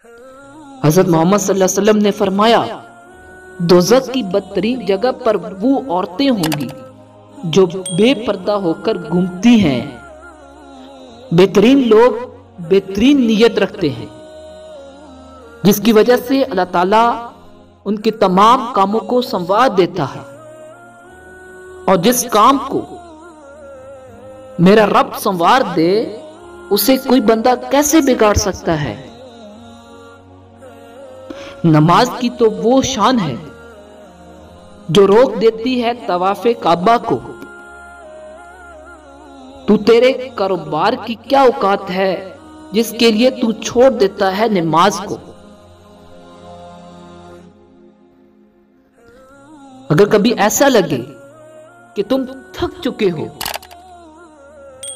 حضرت محمد صلی اللہ علیہ وسلم نے فرمایا دوزخ کی بدترین جگہ پر وہ عورتیں ہوں گی جو بے پردہ ہو کر گھومتی ہیں۔ بہترین لوگ بہترین نیت رکھتے ہیں جس کی وجہ سے اللہ تعالیٰ ان کے تمام کاموں کو سنوار دیتا ہے، اور جس کام کو میرا رب سنوار دے اسے کوئی بندہ کیسے بگاڑ سکتا ہے۔ نماز کی تو وہ شان ہے جو روک دیتی ہے طواف کعبہ کو۔ تو تیرے کاروبار کی کیا اوقات ہے جس کے لیے تو چھوڑ دیتا ہے نماز کو۔ اگر کبھی ایسا لگے کہ تم تھک چکے ہو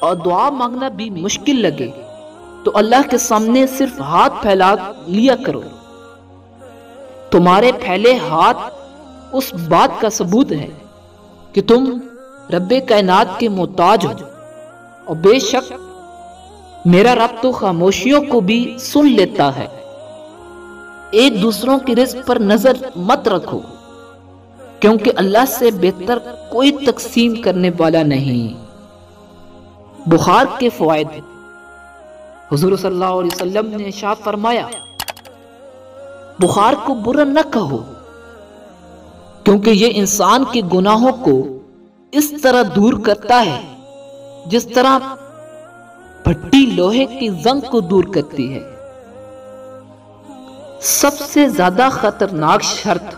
اور دعا مانگنا بھی مشکل لگے تو اللہ کے سامنے صرف ہاتھ پھیلا لیا کرو۔ تمہارے پھیلے ہاتھ اس بات کا ثبوت ہے کہ تم رب کائنات کے محتاج ہو، اور بے شک میرا رب تو خاموشیوں کو بھی سن لیتا ہے۔ ایک دوسروں کے رزق پر نظر مت رکھو، کیونکہ اللہ سے بہتر کوئی تقسیم کرنے والا نہیں۔ بخار کے فوائد۔ حضور صلی اللہ علیہ وسلم نے ارشاد فرمایا بخار کو برا نہ کہو، کیونکہ یہ انسان کے گناہوں کو اس طرح دور کرتا ہے جس طرح بھٹی لوہے کی زنگ کو دور کرتی ہے۔ سب سے زیادہ خطرناک شرط۔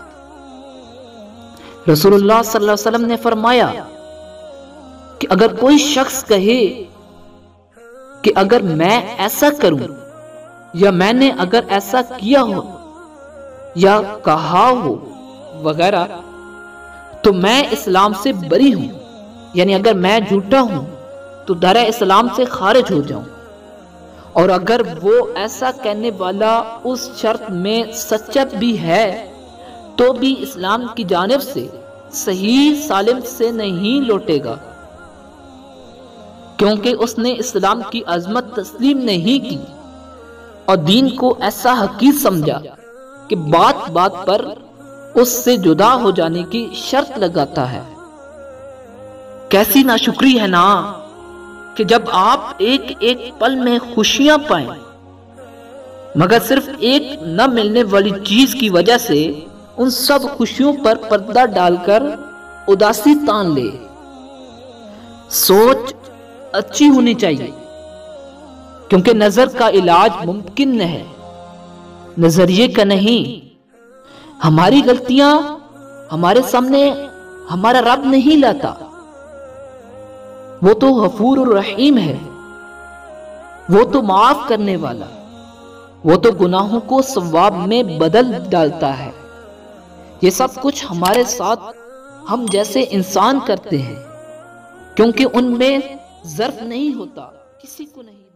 رسول اللہ صلی اللہ علیہ وسلم نے فرمایا کہ اگر کوئی شخص کہے کہ اگر میں ایسا کروں یا میں نے اگر ایسا کیا ہو یا کہا ہو وغیرہ تو میں اسلام سے بری ہوں، یعنی اگر میں جھوٹا ہوں تو در اسلام سے خارج ہو جاؤں، اور اگر وہ ایسا کہنے والا اس شرط میں سچا بھی ہے تو بھی اسلام کی جانب سے صحیح سالم سے نہیں لوٹے گا، کیونکہ اس نے اسلام کی عظمت تسلیم نہیں کی اور دین کو ایسا حقیر سمجھا کہ بات بات پر اس سے جدا ہو جانے کی شرط لگاتا ہے۔ کیسی ناشکری ہے نا کہ جب آپ ایک ایک پل میں خوشیاں پائیں مگر صرف ایک نہ ملنے والی چیز کی وجہ سے ان سب خوشیوں پر پردہ ڈال کر اداسی تان لے۔ سوچ اچھی ہونی چاہیے، کیونکہ نظر کا علاج ممکن ہے، نظریے کا نہیں۔ ہماری غلطیاں ہمارے سامنے ہمارا رب نہیں لاتا، وہ تو غفور الرحیم ہے، وہ تو معاف کرنے والا، وہ تو گناہوں کو ثواب میں بدل ڈالتا ہے۔ یہ سب کچھ ہمارے ساتھ ہم جیسے انسان کرتے ہیں، کیونکہ ان میں ظرف نہیں ہوتا، کسی کو نہیں